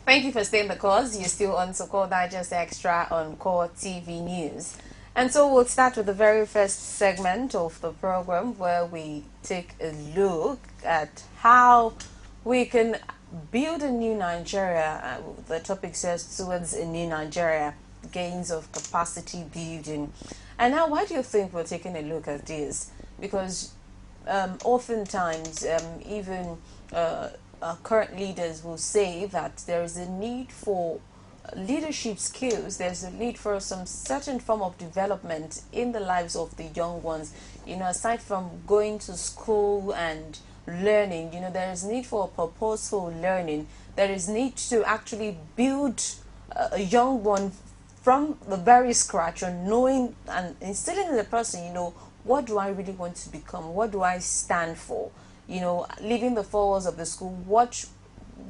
Thank you for staying the course. You're still on Core Digest Extra on Core TV News. And so we'll start with the very first segment of the program where we take a look at how we can build a new Nigeria. The topic says towards a new Nigeria, gains of capacity building. And now, why do you think we're taking a look at this? Because oftentimes, even current leaders will say that there is a need for leadership skills. There's a need for some certain form of development in the lives of the young ones. Aside from going to school and learning, there is need for purposeful learning. There is need to actually build a young one from the very scratch, on knowing and instilling in the person, what do I really want to become? What do I stand for? Leaving the four walls of the school, what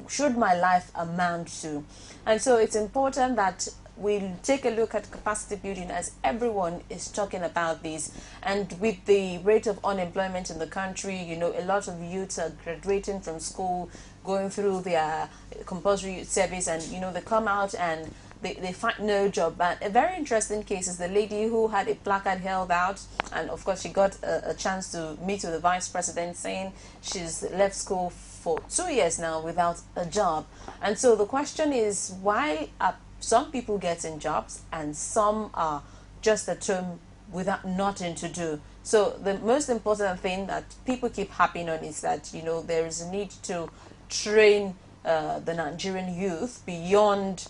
should my life amount to? And so it's important that we take a look at capacity building, as everyone is talking about this. And with the rate of unemployment in the country, a lot of youths are graduating from school, going through their compulsory youth service, and they come out and they find no job. But a very interesting case is the lady who had a placard held out, and of course she got a chance to meet with the vice president, saying she's left school for 2 years now without a job. And so the question is, why are some people getting jobs and some are just at home without nothing to do? So the most important thing that people keep harping on is that there is a need to train the Nigerian youth beyond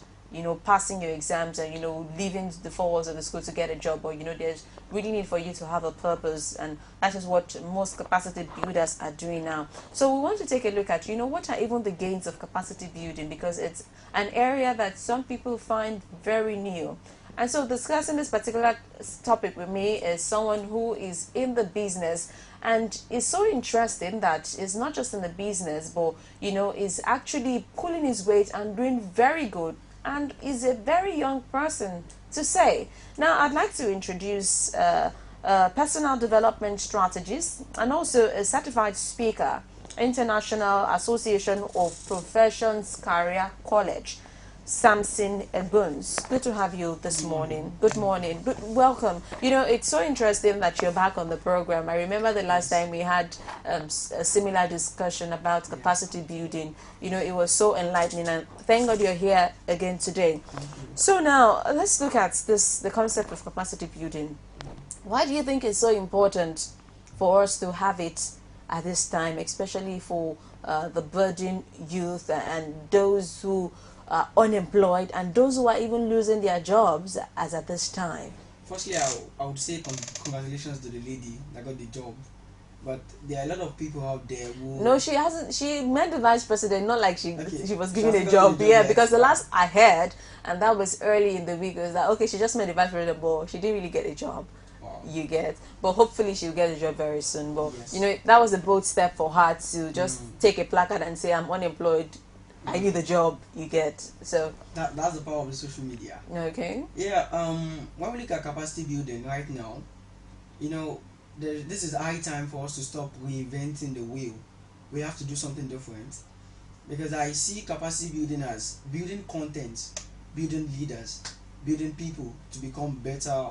passing your exams and leaving the four walls of the school to get a job. Or there's really need for you to have a purpose, and that is what most capacity builders are doing now. So we want to take a look at what are even the gains of capacity building, because it's an area that some people find very new. And so discussing this particular topic with me is someone who is in the business, and is so interesting that it's not just in the business, but is actually pulling his weight and doing very good, and is a very young person to say. Now, I'd like to introduce a personal development strategist and also a certified speaker, International Association of Professions Career College, SAMSON EGBUMS. Good to have you this morning. Good morning. Welcome. It's so interesting that you're back on the program. I remember the last time we had a similar discussion about capacity building. It was so enlightening, and thank God you're here again today. So now let's look at the concept of capacity building. Why do you think it's so important for us to have it at this time, especially for the budding youth and those who are unemployed and those who are even losing their jobs as at this time? Firstly, I would say congratulations to the lady that got the job. But there are a lot of people out there who... No, she hasn't. She met the vice president, not like she was given a got job. the job, Yeah, yes. because the last I heard, and that was early in the week, was that, okay, she just met the vice president, but she didn't really get a job. Wow. You get, but hopefully she'll get a job very soon. But Yes. that was a bold step for her to just take a placard and say, I'm unemployed, I need a job. You get, so That's the power of the social media. okay. Yeah, when we look at capacity building right now, this is high time for us to stop reinventing the wheel. We have to do something different, because I see capacity building as building content, building leaders, building people to become better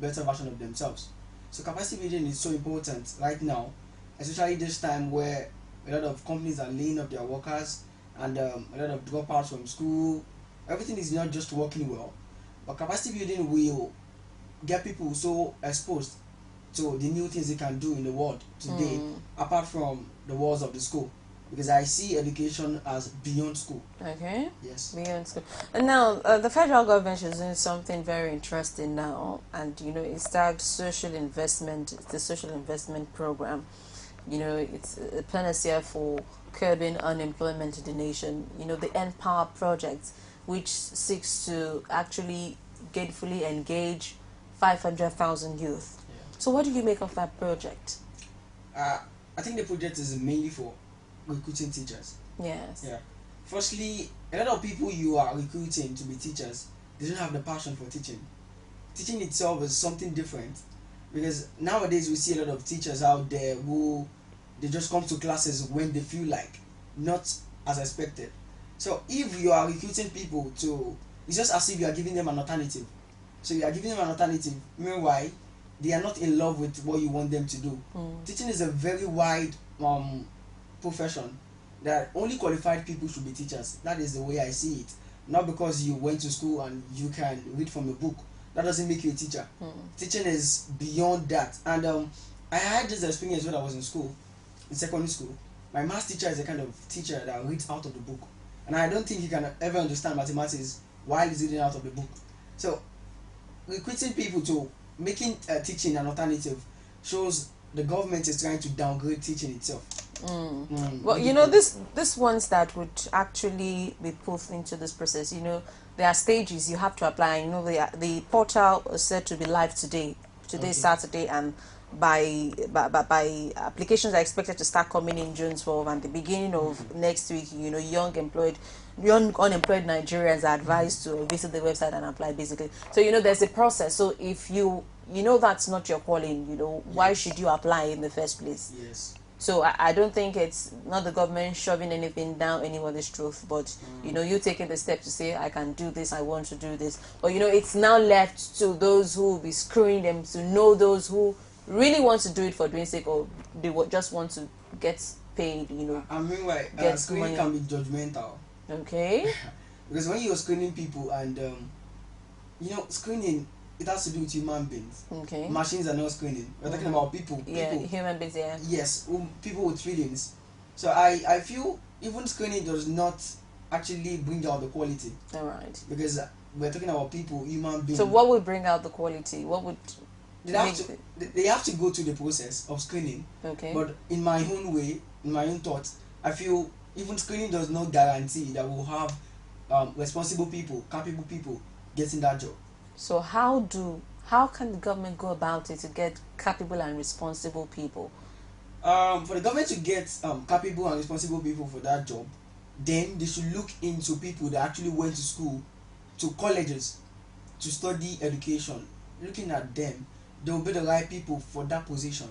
version of themselves. So capacity building is so important right now, especially this time where a lot of companies are laying off their workers, and a lot of dropouts from school. Everything is not just working well, but capacity building will get people so exposed to the new things they can do in the world today, apart from the walls of the school. Because I see education as beyond school. Okay. Yes. Beyond school. And now the federal government is doing something very interesting now, and it's tagged social investment. It's the social investment program. It's a panacea for curbing unemployment in the nation. The Empower project, which seeks to actually gainfully engage 500,000 youth. Yeah. So what do you make of that project? I think the project is mainly for recruiting teachers. Yes. Yeah. Firstly, a lot of people you are recruiting to be teachers, they don't have the passion for teaching. Teaching itself is something different, because nowadays we see a lot of teachers out there who they just come to classes when they feel like, not as expected. So if you are recruiting people to, it's just as if you are giving them an alternative. So you are giving them an alternative, meanwhile they are not in love with what you want them to do. Teaching is a very wide profession that only qualified people should be teachers. That is the way I see it. Not because you went to school and you can read from a book, that doesn't make you a teacher. Teaching is beyond that. And I had this experience when I was in school, in secondary school. My maths teacher is a kind of teacher that reads out of the book, and I don't think he can ever understand mathematics while he's reading out of the book. So recruiting people to making teaching an alternative shows the government is trying to downgrade teaching itself. Well, you know, this ones that would actually be put into this process, you know, there are stages you have to apply. You know, the portal is said to be live today, Saturday, and by applications are expected to start coming in June 12, and the beginning of next week, you know, young unemployed Nigerians are advised to visit the website and apply, basically. So, you know, there's a process. So if you know that's not your calling, you know, why should you apply in the first place? Yes. So I don't think it's not the government shoving anything down anybody's truth, but you know, you taking the step to say, I can do this, I want to do this. But you know, it's now left to those who will be screening them to know those who really want to do it for doing sake, or they just want to get paid, you know. I mean, screening can be judgmental. Okay. Because when you're screening people, and you know, screening, it has to do with human beings. Okay. Machines are not screening. We're talking about people. Yeah, human beings, yeah. Yes, people with feelings. So I feel even screening does not actually bring out the quality. All right. Because we're talking about people, human beings. So what would bring out the quality? What would... They have to go through the process of screening. Okay. But in my own way, in my own thoughts, I feel even screening does not guarantee that we'll have responsible people, capable people getting that job. So how can the government go about it to get capable and responsible people? For the government to get capable and responsible people for that job, then they should look into people that actually went to school, to colleges, to study education. Looking at them, they will be the right people for that position.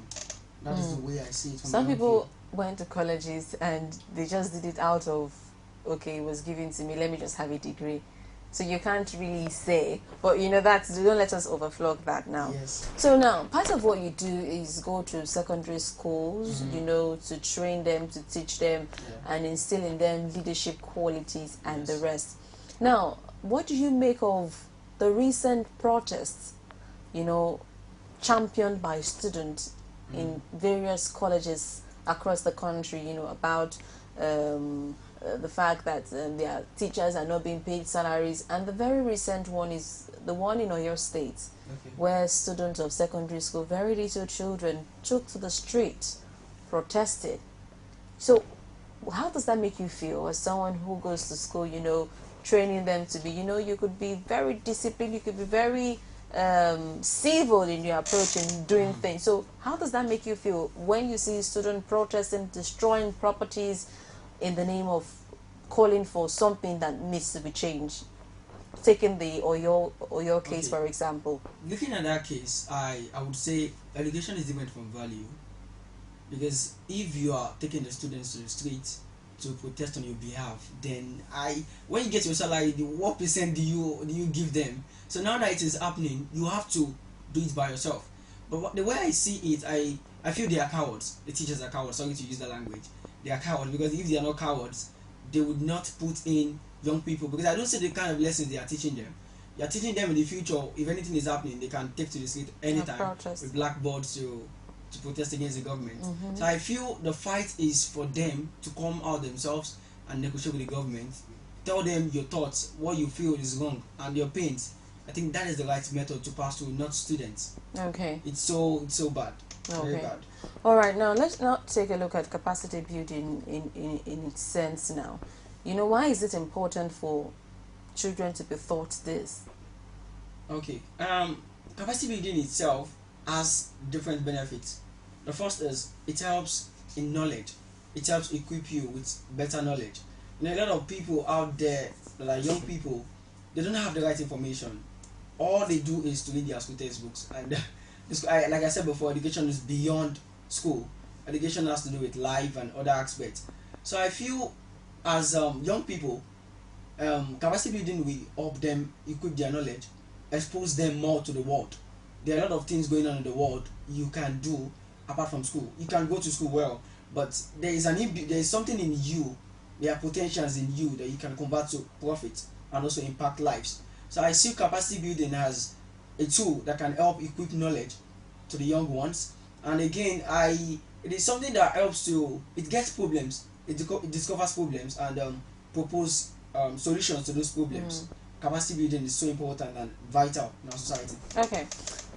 That is the way I see it. Some people went to colleges and they just did it out of, okay, it was given to me, let me just have a degree. So you can't really say, but you know, don't let us overflow that now. Yes. So now, part of what you do is go to secondary schools, you know, to train them, to teach them, and instill in them leadership qualities and the rest. Now, what do you make of the recent protests, you know, championed by students in various colleges across the country, you know, about the fact that their teachers are not being paid salaries, and the very recent one is the one in Oyo State, where students of secondary school, very little children, took to the street, protested. So how does that make you feel as someone who goes to school, you know, training them to be, you know, you could be very disciplined, you could be very civil in your approach and doing things. So how does that make you feel when you see students protesting, destroying properties in the name of calling for something that needs to be changed? Taking the Oyo case, for example. Looking at that case, I would say education is different from value. Because if you are taking the students to the street to protest on your behalf, then when you get your salary, what percent do you give them? So now that it is happening, you have to do it by yourself. But the way I see it, I feel they are cowards. The teachers are cowards. Sorry to use that language. They are cowards, because if they are not cowards, they would not put in young people, because I don't see the kind of lessons they are teaching them. They are teaching them in the future, if anything is happening, they can take to the street anytime with blackboards to protest against the government. So I feel the fight is for them to come out themselves and negotiate with the government. Tell them your thoughts, what you feel is wrong, and your pains. I think that is the right method to pass through, not students. Okay. It's so bad. Okay. Very bad. All right, now let's now take a look at capacity building in its sense now. You know, why is it important for children to be taught this? Okay. Capacity building itself has different benefits. The first is it helps in knowledge. It helps equip you with better knowledge. You know, a lot of people out there that are young people, they don't have the right information. All they do is to read their school textbooks. And like I said before, education is beyond school. Education has to do with life and other aspects. So I feel as young people, capacity building will help them equip their knowledge, expose them more to the world. There are a lot of things going on in the world you can do apart from school. You can go to school well, but there is something in you. There are potentials in you that you can convert to profit and also impact lives. So I see capacity building as a tool that can help equip knowledge to the young ones. And again, it is something that helps to it gets problems, it discovers problems and propose solutions to those problems. Capacity building is so important and vital in our society. Okay.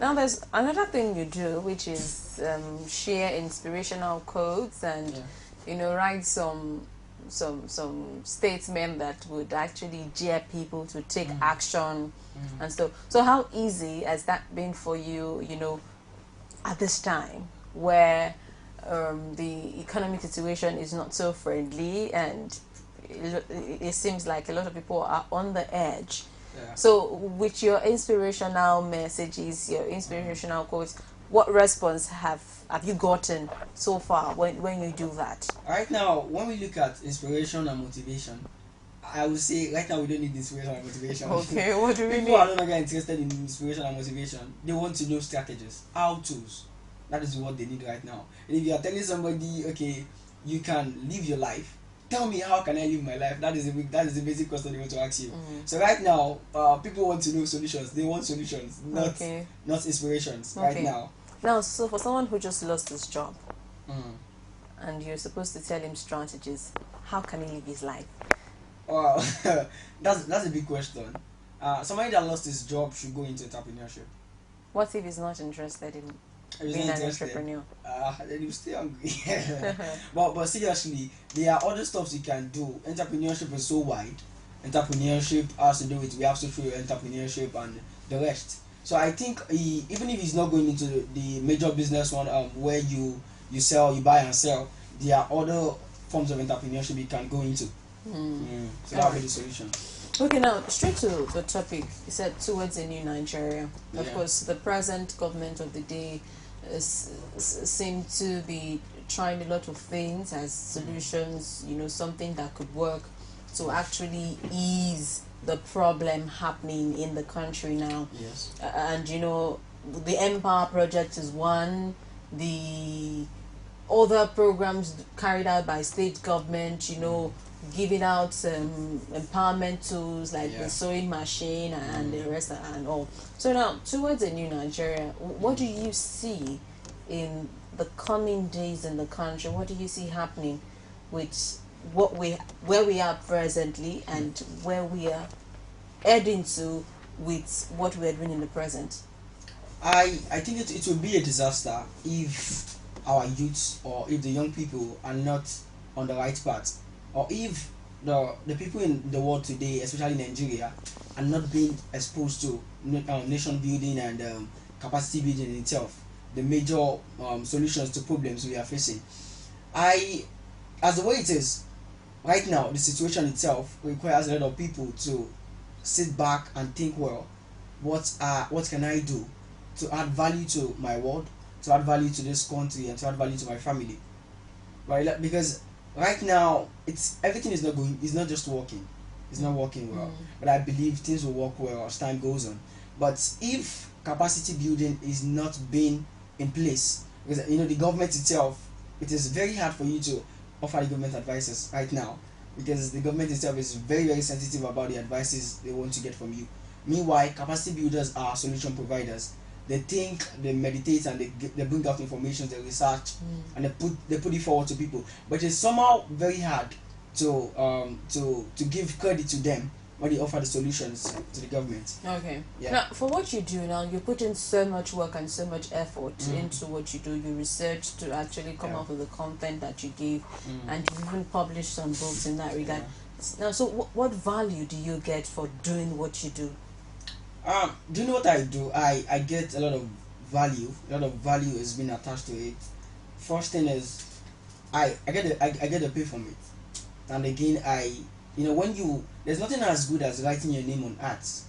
Now there's another thing you do, which is share inspirational quotes and write some statement that would actually jeer people to take action and stuff. So how easy has that been for you, at this time where the economic situation is not so friendly and it seems like a lot of people are on the edge? So with your inspirational messages, your inspirational quotes, what response have you gotten so far when you do that? Right now, when we look at inspiration and motivation, I would say right now we don't need inspiration and motivation. Okay, what do we need? People are no longer interested in inspiration and motivation. They want to know strategies, how-tos. That is what they need right now. And if you are telling somebody, okay, you can live your life, tell me how can I live my life? That is the basic question they want to ask you. So right now, people want to know solutions. They want solutions, not inspirations. Right now. Now, so for someone who just lost his job, and you're supposed to tell him strategies, how can he live his life? Wow, that's a big question. Somebody that lost his job should go into entrepreneurship. What if he's not interested in being an entrepreneur? Then you stay hungry. but seriously, there are other stuff you can do. Entrepreneurship is so wide. Entrepreneurship has to do with we have social entrepreneurship and the rest. So I think even if he's not going into the major business one, where you sell, you buy and sell, there are other forms of entrepreneurship you can go into. So that will be the solution. Okay, now straight to the topic. You said towards a new Nigeria. Of course, the present government of the day seem to be trying a lot of things as solutions. Something that could work to actually ease the problem happening in the country now. Yes. And the Empower project is one. The other programs carried out by state government, giving out empowerment tools like the sewing machine and the rest and all. So now, towards a new Nigeria, what do you see in the coming days in the country? What do you see happening with where we are presently and where we are heading to with what we are doing in the present? I think it will be a disaster if our youths or if the young people are not on the right path, or if the people in the world today, especially Nigeria, are not being exposed to nation building and capacity building in itself, the major solutions to problems we are facing. As the way it is right now, the situation itself requires a lot of people to sit back and think, well, what can I do to add value to my world, to add value to this country, and to add value to my family, right? Because right now everything is not just working, it's not working well. But I believe things will work well as time goes on. But if capacity building is not being in place, because the government itself, it is very hard for you to offer the government advices right now, because the government itself is very, very sensitive about the advices they want to get from you. Meanwhile, capacity builders are solution providers. They think, they meditate, and they bring out information, they research, and they put it forward to people. But it's somehow very hard to give credit to them when they offer the solutions to the government. Okay. Yeah. Now, for what you do now, you put in so much work and so much effort into what you do. You research to actually come up with the content that you give, and you even publish some books in that regard. Now, so what value do you get for doing what you do? Do you know what I do? I get a lot of value. A lot of value has been attached to it. First thing is I get a pay from it. And again, there's nothing as good as writing your name on arts.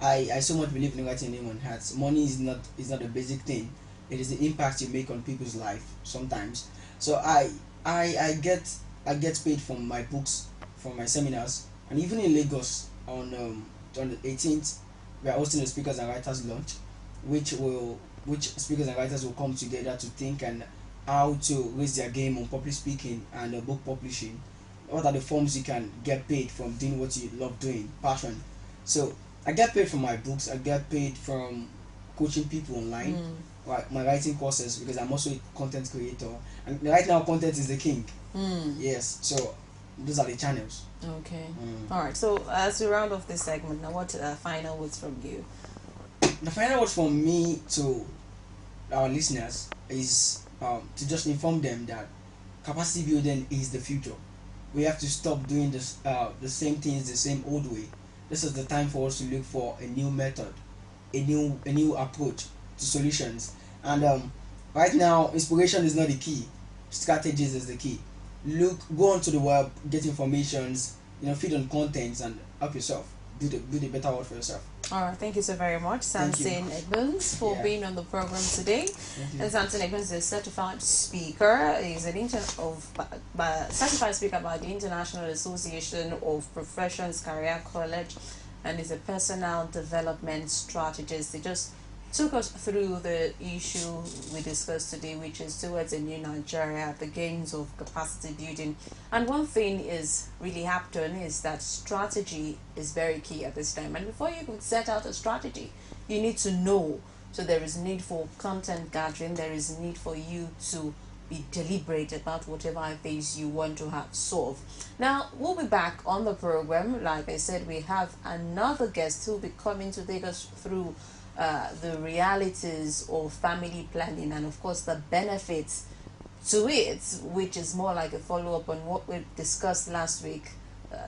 I so much believe in writing your name on arts. Money is not the basic thing. It is the impact you make on people's life sometimes. So I get paid from my books, from my seminars, And even in Lagos on the 18th, we are hosting a speakers and writers launch, which speakers and writers will come together to think and how to raise their game on public speaking and book publishing. What are the forms you can get paid from doing what you love doing, passion. So I get paid from my books, I get paid from coaching people online, my writing courses, because I'm also a content creator, and right now content is the king. Yes, so those are the channels. Okay. All right, so as we round off this segment now, what final words from you? The final word from me to our listeners is to just inform them that capacity building is the future. We have to stop doing this the same things the same old way. This is the time for us to look for a new method, a new approach to solutions. And right now, inspiration is not the key. Strategies is the key. Go onto the web, get informations, feed on contents, and help yourself build a better world for yourself. All right, thank you so very much, SAMSON EGBUMS, for being on the program today. And SAMSON EGBUMS is a certified speaker. He's an certified speaker by the International Association of Professions Career College, and is a personal development strategist. He just took us through the issue we discussed today, which is towards a new Nigeria, the gains of capacity building. And one thing is really happening is that strategy is very key at this time. And before you can set out a strategy, you need to know. So there is need for content gathering. There is need for you to be deliberate about whatever it is you want to have solved. Now, we'll be back on the program. Like I said, we have another guest who will be coming to take us through the realities of family planning and of course the benefits to it, which is more like a follow-up on what we discussed last week,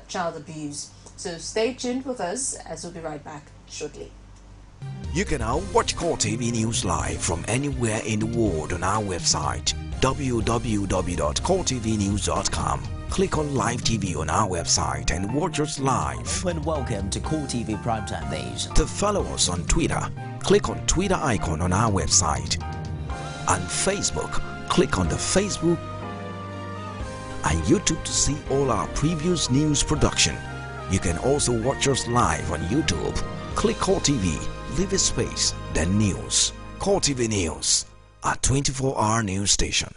child abuse. So stay tuned with us as we'll be right back shortly. You can now watch Core TV News live from anywhere in the world on our website www.coretvnews.com. Click on Live TV on our website and watch us live. And welcome to Core TV Primetime Days. To follow us on Twitter, click on Twitter icon on our website. On Facebook, click on the Facebook and YouTube to see all our previous news production. You can also watch us live on YouTube. Click Core TV, leave a space, then News. Core TV News, a 24-hour news station.